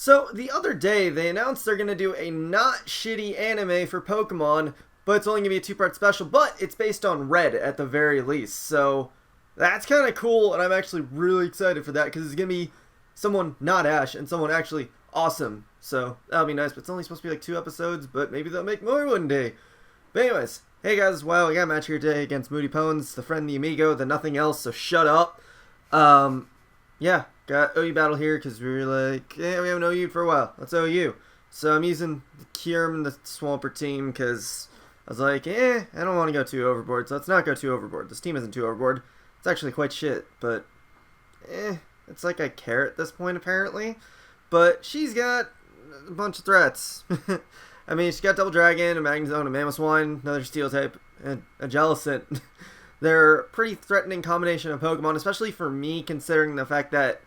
So the other day, they announced they're going to do a not shitty anime for Pokemon, but it's only going to be a two-part special, but it's based on Red at the very least. So that's kind of cool, and I'm actually really excited for that, because it's going to be someone not Ash, and someone actually awesome. So that'll be nice, but it's only supposed to be like 2 episodes, but maybe they'll make more one day. But anyways, hey guys, wow, we got a match here today against mootypwns, the friend, the amigo, the nothing else, so shut up. Yeah, got OU battle here because we were like, yeah, we haven't OU'd for a while. Let's OU. So I'm using the Kyurem, the Swamper team, because I was like, I don't want to go too overboard, so let's not go too overboard. This team isn't too overboard. It's actually quite shit, but it's like I care at this point, apparently. But she's got a bunch of threats. I mean, she's got Double Dragon, a Magnezone, a Mamoswine, another Steel type, and a Jellicent. They're a pretty threatening combination of Pokemon, especially for me, considering the fact that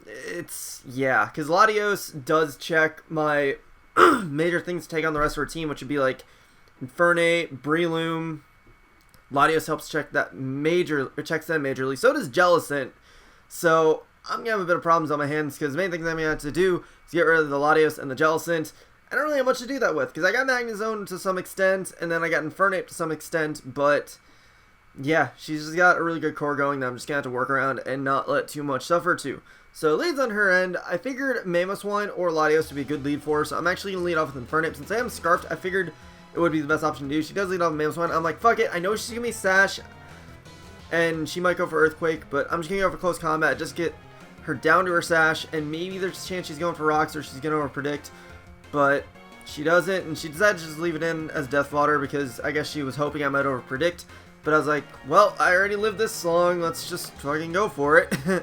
because Latios does check my major things to take on the rest of our team, which would be like Infernape, Breloom. Latios helps check that checks them majorly. So does Jellicent. So I'm going to have a bit of problems on my hands, because the main thing that I'm going to have to do is get rid of the Latios and the Jellicent. I don't really have much to do that with, because I got Magnezone to some extent, and then I got Infernape to some extent, but yeah, she's just got a really good core going that I'm just going to have to work around and not let too much suffer to. So leads on her end, I figured Mamoswine or Latios to be a good lead for her, so I'm actually going to lead off with Infernape. Since I am Scarfed, I figured it would be the best option to do. She does lead off with Mamoswine. I'm like, fuck it, I know she's going to be Sash, and she might go for Earthquake, but I'm just going to go for Close Combat, just get her down to her Sash, and maybe there's a chance she's going for Rocks or she's going to overpredict, but she doesn't, and she decided to just leave it in as Death Water because I guess she was hoping I might overpredict. But I was like, well, I already lived this long, let's just fucking go for it.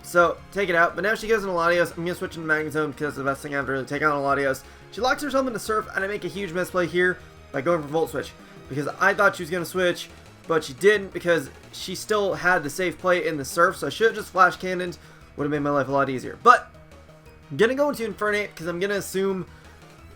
So, take it out. But now she goes into Latios. I'm going to switch into Magnezone because that's the best thing I have to really take out on Latios. She locks herself into Surf, and I make a huge misplay here by going for Volt Switch. Because I thought she was going to switch, but she didn't, because she still had the safe play in the Surf, so I should have just Flash Cannoned. Would have made my life a lot easier. But I'm going to go into Infernape because I'm going to assume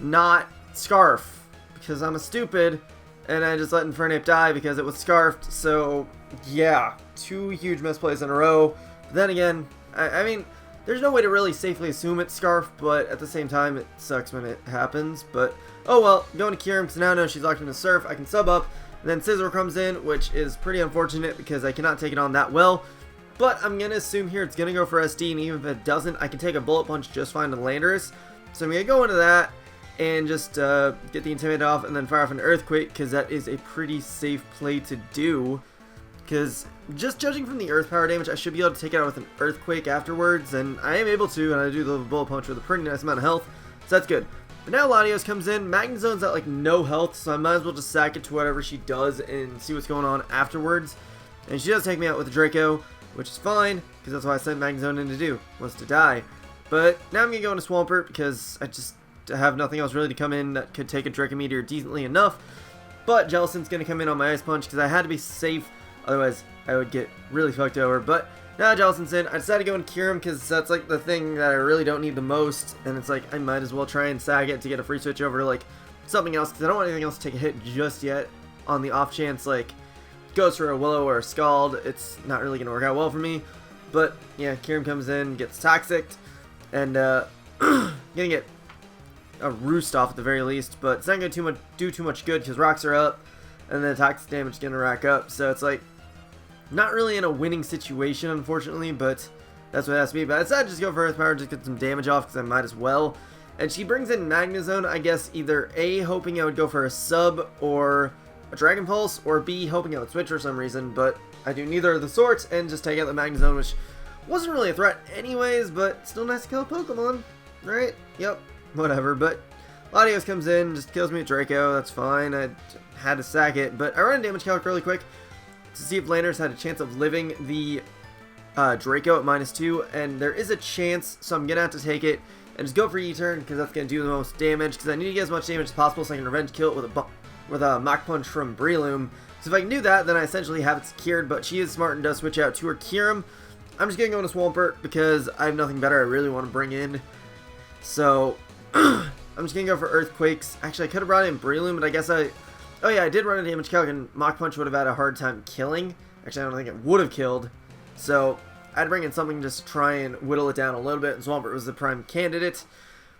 not Scarf, because I'm a stupid. And I just let Infernape die because it was Scarfed. So, yeah, 2 huge misplays in a row. But then again, I mean, there's no way to really safely assume it's Scarf, but at the same time, it sucks when it happens. But, oh well, going to Kyurem, because now I know she's locked into Surf. I can sub up, and then Scizor comes in, which is pretty unfortunate because I cannot take it on that well. But I'm going to assume here it's going to go for SD, and even if it doesn't, I can take a Bullet Punch just fine to Landorus. So I'm going to go into that and just get the Intimidate off and then fire off an Earthquake, because that is a pretty safe play to do. Because just judging from the Earth Power damage, I should be able to take it out with an Earthquake afterwards, and I am able to, and I do the Bullet Punch with a pretty nice amount of health, so that's good. But now Latios comes in, Magnezone's at like no health, so I might as well just sack it to whatever she does and see what's going on afterwards. And she does take me out with a Draco, which is fine, because that's what I sent Magnezone in to do, was to die. But now I'm going to go into Swampert, because I just have nothing else really to come in that could take a Draco Meteor decently enough. But Jellicent's going to come in on my Ice Punch because I had to be safe, otherwise I would get really fucked over. But now Jellicent's in, I decided to go and Kyurem because that's like the thing that I really don't need the most, and it's like I might as well try and sag it to get a free switch over to like something else, because I don't want anything else to take a hit just yet on the off chance like Ghost or a Willow or a Scald. It's not really going to work out well for me. But yeah, Kyurem comes in, gets Toxic, and gonna get a Roost off at the very least, but it's not going to do too much good because rocks are up, and then toxic damage is going to rack up, so it's like not really in a winning situation, unfortunately, but that's what it has to be. But I decided to just go for Earth Power, just get some damage off because I might as well. And she brings in Magnezone, I guess either A, hoping I would go for a sub or a Dragon Pulse, or B, hoping I would switch for some reason, but I do neither of the sorts and just take out the Magnezone, which wasn't really a threat anyways, but still nice to kill a Pokemon, right? Yep. Whatever, but Latios comes in, just kills me with Draco, that's fine, I had to sack it, but I run a damage calc really quick to see if Landorus had a chance of living the Draco at -2, and there is a chance, so I'm going to have to take it and just go for E-turn, because that's going to do the most damage, because I need to get as much damage as possible so I can revenge kill it with a Mach Punch from Breloom. So if I can do that, then I essentially have it secured, but she is smart and does switch out to her Kyurem. I'm just going to go into Swampert, because I have nothing better I really want to bring in, so I'm just going to go for Earthquakes. Actually, I could have brought in Breloom, but I guess oh yeah, I did run a damage calc, and Mach Punch would have had a hard time killing. Actually, I don't think it would have killed. So, I had to bring in something just to try and whittle it down a little bit, and Swampert was the prime candidate.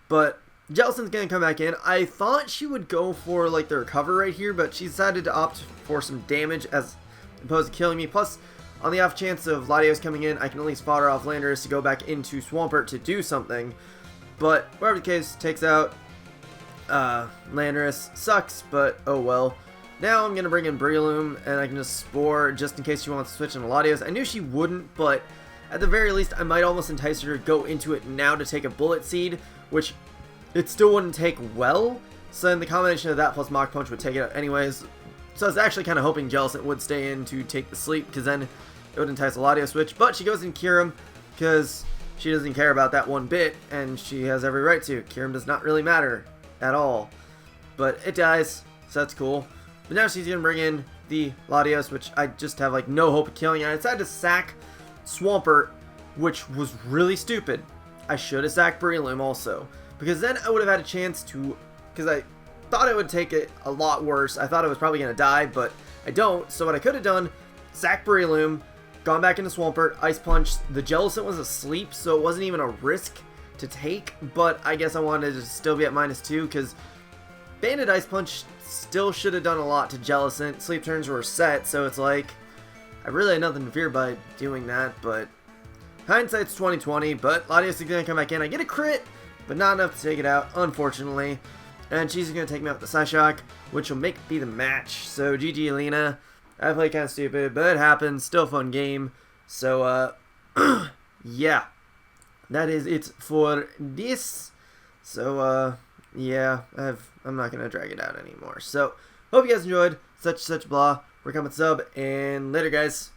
But Jellison's going to come back in. I thought she would go for like the recover right here, but she decided to opt for some damage as opposed to killing me. Plus, on the off chance of Latios coming in, I can at least fodder off Landorus to go back into Swampert to do something. But whatever the case, takes out Landorus. Sucks, but oh well. Now I'm going to bring in Breloom, and I can just Spore just in case she wants to switch into Latios. I knew she wouldn't, but at the very least, I might almost entice her to go into it now to take a Bullet Seed, which it still wouldn't take well. So then the combination of that plus Mach Punch would take it out anyways. So I was actually kind of hoping Jellicent would stay in to take the sleep, because then it would entice a Latios switch. But she goes in Kyurem, because she doesn't care about that one bit, and she has every right to. Kyurem does not really matter at all. But it dies, so that's cool. But now she's going to bring in the Latios, which I just have like no hope of killing. I decided to sack Swampert, which was really stupid. I should have sacked Breloom also, because then I would have had a chance to, because I thought it would take it a lot worse. I thought I was probably going to die, but I don't. So what I could have done, sack Breloom, gone back into Swampert, Ice Punch. The Jellicent was asleep, so it wasn't even a risk to take, but I guess I wanted to still be at -2, because Banded Ice Punch still should have done a lot to Jellicent. Sleep turns were set, so it's like, I really had nothing to fear by doing that, but hindsight's 20/20, but Latios is going to come back in. I get a crit, but not enough to take it out, unfortunately. And she's going to take me out with the Psyshock, which will be the match. So GG Alina. I played kind of stupid, but it happens. Still a fun game. So, yeah. That is it for this. So, yeah, I'm not going to drag it out anymore. So, hope you guys enjoyed. Such blah. We're coming sub, and later, guys.